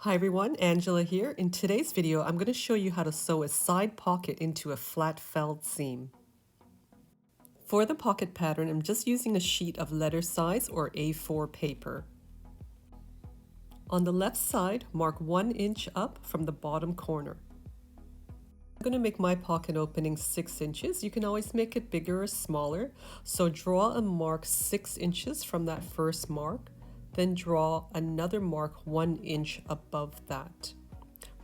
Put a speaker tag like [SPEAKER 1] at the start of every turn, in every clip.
[SPEAKER 1] Hi everyone, Angela here. In today's video, I'm going to show you how to sew a side pocket into a flat felled seam. For the pocket pattern, I'm just using a sheet of letter size or A4 paper. On the left side, mark 1 inch up from the bottom corner. I'm going to make my pocket opening 6 inches. You can always make it bigger or smaller. So draw a mark 6 inches from that first mark. Then draw another mark 1 inch above that.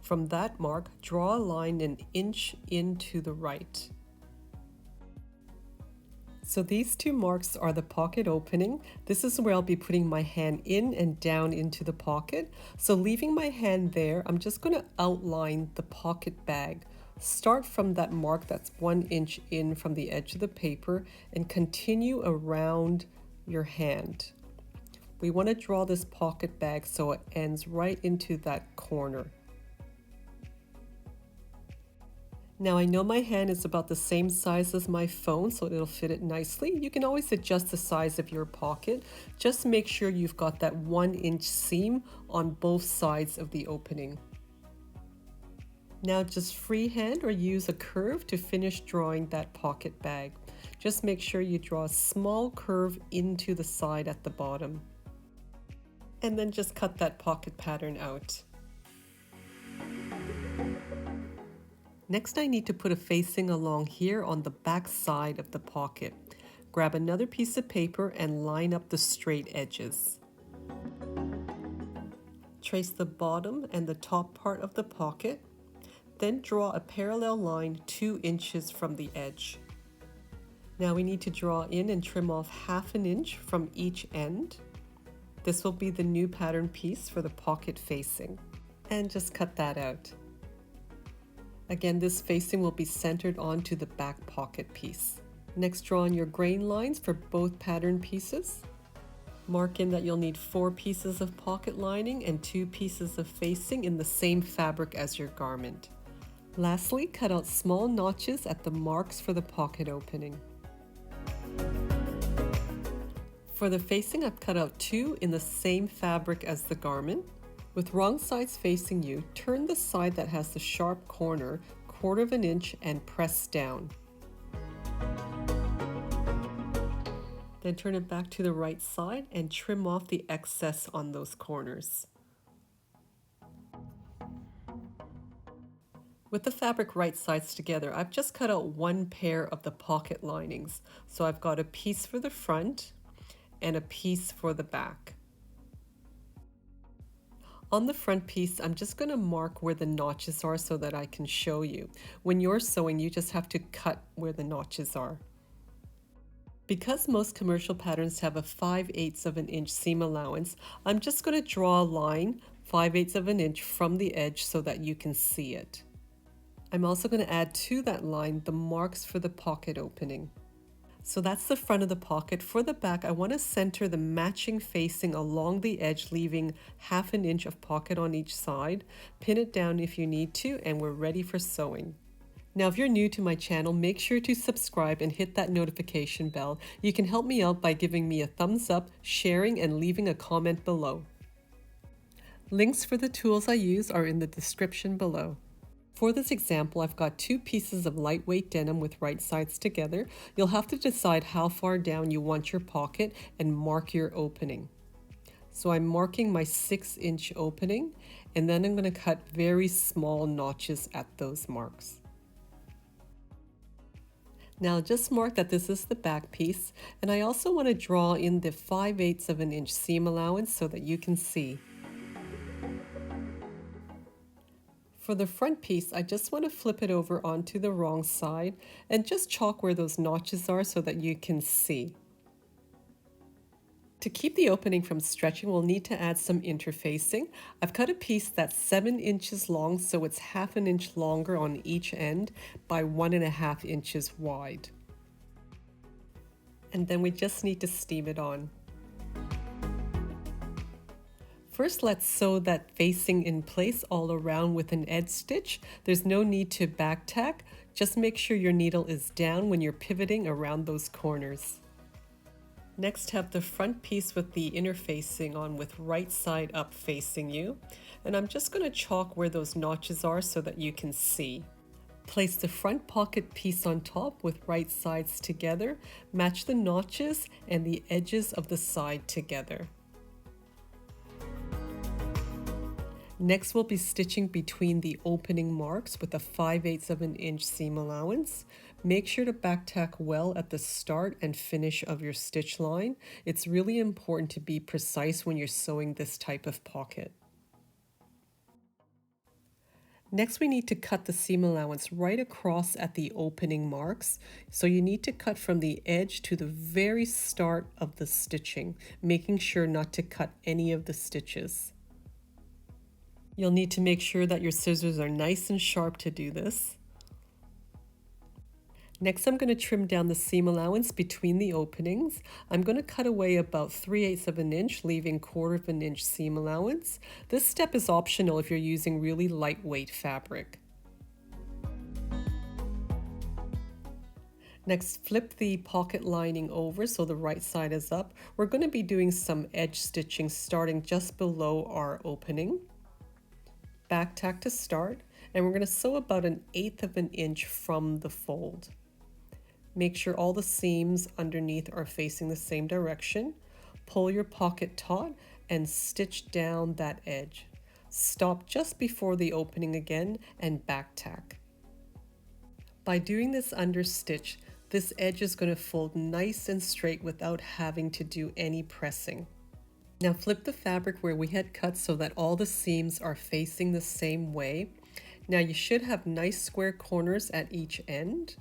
[SPEAKER 1] From that mark, draw a line 1 inch into the right. So these two marks are the pocket opening. This is where I'll be putting my hand in and down into the pocket. So leaving my hand there, I'm just going to outline the pocket bag. Start from that mark that's 1 inch in from the edge of the paper and continue around your hand. We want to draw this pocket bag so it ends right into that corner. Now I know my hand is about the same size as my phone, so it'll fit it nicely. You can always adjust the size of your pocket. Just make sure you've got that 1 inch seam on both sides of the opening. Now just freehand or use a curve to finish drawing that pocket bag. Just make sure you draw a small curve into the side at the bottom. And then just cut that pocket pattern out. Next, I need to put a facing along here on the back side of the pocket. Grab another piece of paper and line up the straight edges. Trace the bottom and the top part of the pocket. Then draw a parallel line 2 inches from the edge. Now we need to draw in and trim off 1/2 inch from each end. This will be the new pattern piece for the pocket facing. And just cut that out. Again, this facing will be centered onto the back pocket piece. Next, draw on your grain lines for both pattern pieces. Mark in that you'll need 4 pieces of pocket lining and 2 pieces of facing in the same fabric as your garment. Lastly, cut out small notches at the marks for the pocket opening. For the facing, I've cut out 2 in the same fabric as the garment. With wrong sides facing you, turn the side that has the sharp corner 1/4 inch and press down. Then turn it back to the right side and trim off the excess on those corners. With the fabric right sides together, I've just cut out 1 pair of the pocket linings. So I've got a piece for the front and a piece for the back. On the front piece, I'm just going to mark where the notches are so that I can show you. When you're sewing, you just have to cut where the notches are. Because most commercial patterns have a 5/8 of an inch seam allowance, I'm just going to draw a line 5/8 of an inch from the edge so that you can see it. I'm also going to add to that line the marks for the pocket opening. So that's the front of the pocket. For the back, I want to center the matching facing along the edge, leaving 1/2 inch of pocket on each side. Pin it down if you need to, and we're ready for sewing. Now, if you're new to my channel, make sure to subscribe and hit that notification bell. You can help me out by giving me a thumbs up, sharing, and leaving a comment below. Links for the tools I use are in the description below. For this example, I've got 2 pieces of lightweight denim with right sides together. You'll have to decide how far down you want your pocket and mark your opening. So I'm marking my 6 inch opening, and then I'm going to cut very small notches at those marks. Now just mark that this is the back piece, and I also want to draw in the 5/8 of an inch seam allowance so that you can see. For the front piece, I just want to flip it over onto the wrong side and just chalk where those notches are so that you can see. To keep the opening from stretching, we'll need to add some interfacing. I've cut a piece that's 7 inches long, so it's 1/2 inch longer on each end by 1.5 inches wide. And then we just need to steam it on. First, let's sew that facing in place all around with an edge stitch. There's no need to back tack. Just make sure your needle is down when you're pivoting around those corners. Next, have the front piece with the inner facing on with right side up facing you. And I'm just going to chalk where those notches are so that you can see. Place the front pocket piece on top with right sides together. Match the notches and the edges of the side together. Next, we'll be stitching between the opening marks with a 5/8 of an inch seam allowance. Make sure to back tack well at the start and finish of your stitch line. It's really important to be precise when you're sewing this type of pocket. Next, we need to cut the seam allowance right across at the opening marks. So you need to cut from the edge to the very start of the stitching, making sure not to cut any of the stitches. You'll need to make sure that your scissors are nice and sharp to do this. Next, I'm going to trim down the seam allowance between the openings. I'm going to cut away about 3/8 of an inch, leaving 1/4 of an inch seam allowance. This step is optional if you're using really lightweight fabric. Next, flip the pocket lining over so the right side is up. We're going to be doing some edge stitching starting just below our opening. Back tack to start, and we're going to sew about 1/8 of an inch from the fold. Make sure all the seams underneath are facing the same direction. Pull your pocket taut and stitch down that edge. Stop just before the opening again and back tack. By doing this under stitch, this edge is going to fold nice and straight without having to do any pressing. Now flip the fabric where we had cut so that all the seams are facing the same way. Now you should have nice square corners at each end.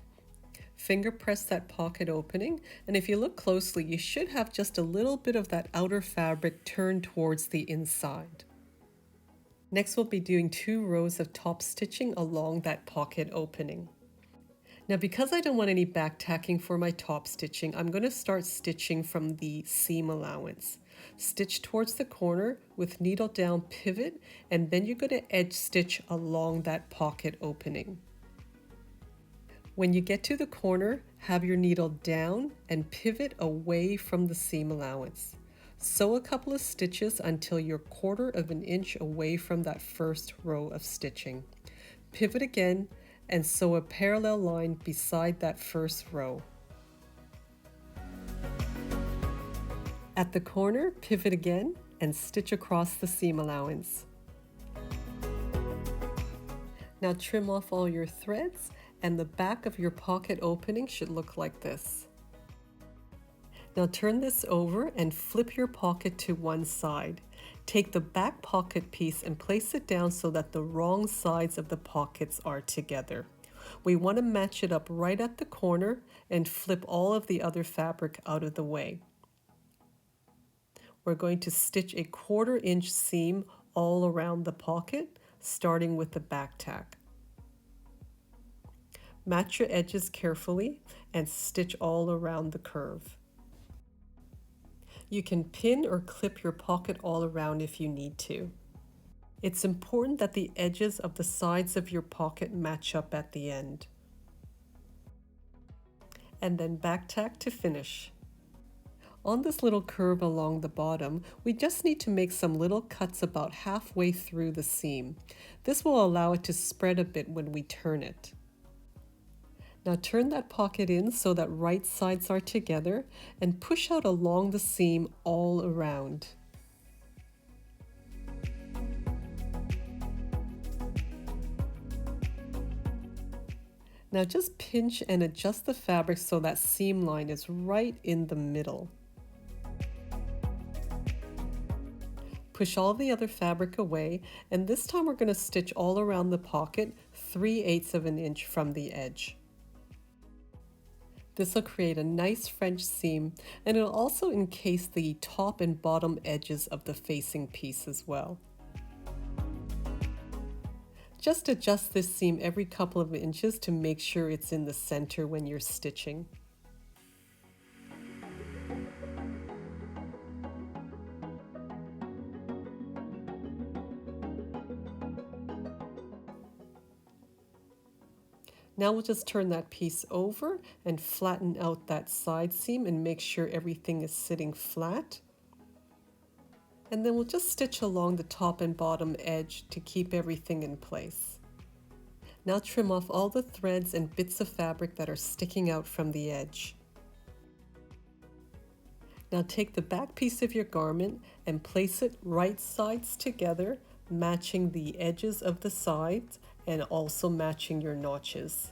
[SPEAKER 1] Finger press that pocket opening, and if you look closely, you should have just a little bit of that outer fabric turned towards the inside. Next, we'll be doing 2 rows of top stitching along that pocket opening. Now, because I don't want any back tacking for my top stitching, I'm going to start stitching from the seam allowance. Stitch towards the corner with needle down pivot, and then you're going to edge stitch along that pocket opening. When you get to the corner, have your needle down and pivot away from the seam allowance. Sew a couple of stitches until you're 1/4 of an inch away from that first row of stitching. Pivot again and sew a parallel line beside that first row. At the corner, pivot again and stitch across the seam allowance. Now trim off all your threads, and the back of your pocket opening should look like this. Now turn this over and flip your pocket to one side. Take the back pocket piece and place it down so that the wrong sides of the pockets are together. We want to match it up right at the corner and flip all of the other fabric out of the way. We're going to stitch a 1/4 inch seam all around the pocket, starting with the back tack. Match your edges carefully and stitch all around the curve. You can pin or clip your pocket all around if you need to. It's important that the edges of the sides of your pocket match up at the end. And then back tack to finish. On this little curve along the bottom, we just need to make some little cuts about halfway through the seam. This will allow it to spread a bit when we turn it. Now turn that pocket in so that right sides are together and push out along the seam all around. Now just pinch and adjust the fabric so that seam line is right in the middle. Push all the other fabric away, and this time we're going to stitch all around the pocket 3/8 of an inch from the edge. This will create a nice French seam, and it'll also encase the top and bottom edges of the facing piece as well. Just adjust this seam every couple of inches to make sure it's in the center when you're stitching. Now we'll just turn that piece over and flatten out that side seam and make sure everything is sitting flat. And then we'll just stitch along the top and bottom edge to keep everything in place. Now trim off all the threads and bits of fabric that are sticking out from the edge. Now take the back piece of your garment and place it right sides together, matching the edges of the sides and also matching your notches.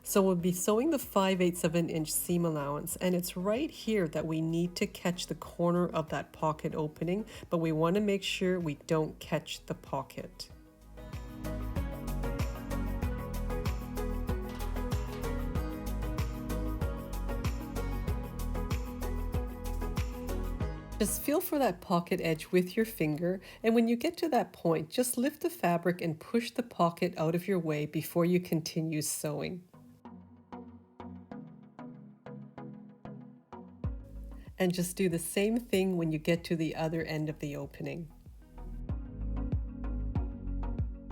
[SPEAKER 1] So we'll be sewing the 5/8 of an inch seam allowance, and it's right here that we need to catch the corner of that pocket opening, but we want to make sure we don't catch the pocket. Just feel for that pocket edge with your finger, and when you get to that point, just lift the fabric and push the pocket out of your way before you continue sewing. And just do the same thing when you get to the other end of the opening.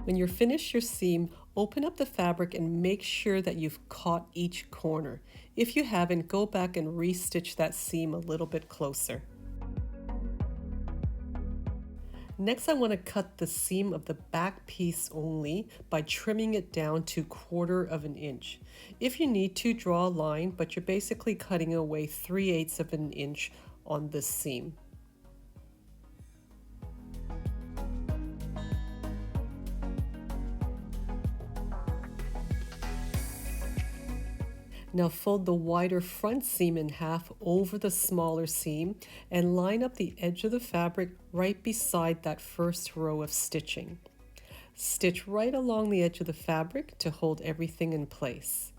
[SPEAKER 1] When you're finished your seam, open up the fabric and make sure that you've caught each corner. If you haven't, go back and re-stitch that seam a little bit closer. Next, I want to cut the seam of the back piece only by trimming it down to 1/4 of an inch. If you need to, draw a line, but you're basically cutting away 3/8 of an inch on this seam. Now fold the wider front seam in half over the smaller seam and line up the edge of the fabric right beside that first row of stitching. Stitch right along the edge of the fabric to hold everything in place.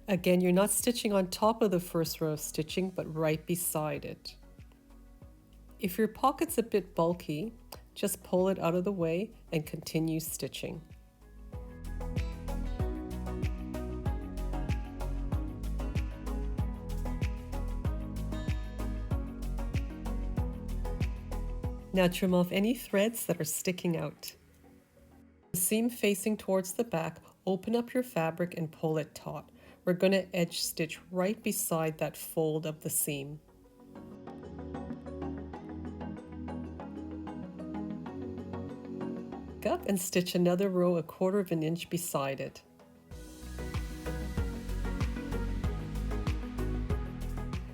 [SPEAKER 1] Again, you're not stitching on top of the first row of stitching, but right beside it. If your pocket's a bit bulky, just pull it out of the way and continue stitching. Now trim off any threads that are sticking out. The seam facing towards the back, open up your fabric and pull it taut. We're going to edge stitch right beside that fold of the seam. Up and stitch another row 1/4 of an inch beside it.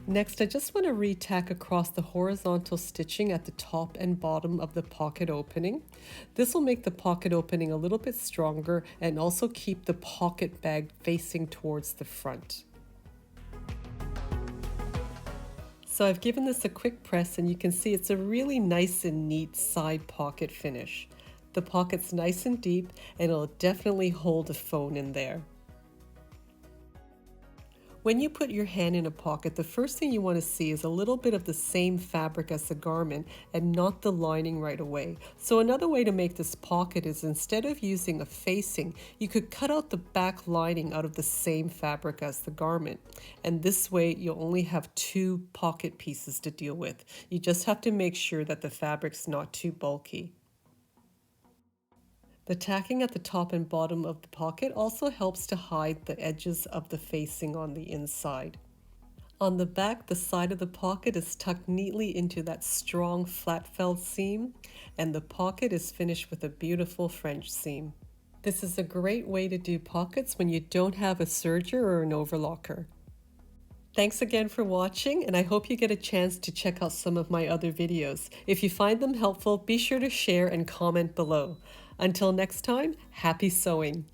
[SPEAKER 1] Next, I just want to re-tack across the horizontal stitching at the top and bottom of the pocket opening. This will make the pocket opening a little bit stronger and also keep the pocket bag facing towards the front. So I've given this a quick press and you can see it's a really nice and neat side pocket finish. The pocket's nice and deep and it'll definitely hold a phone in there. When you put your hand in a pocket, the first thing you want to see is a little bit of the same fabric as the garment and not the lining right away. So another way to make this pocket is instead of using a facing, you could cut out the back lining out of the same fabric as the garment. And this way you'll only have 2 pocket pieces to deal with. You just have to make sure that the fabric's not too bulky. The tacking at the top and bottom of the pocket also helps to hide the edges of the facing on the inside. On the back, the side of the pocket is tucked neatly into that strong flat felt seam, and the pocket is finished with a beautiful French seam. This is a great way to do pockets when you don't have a serger or an overlocker. Thanks again for watching, and I hope you get a chance to check out some of my other videos. If you find them helpful, be sure to share and comment below. Until next time, happy sewing!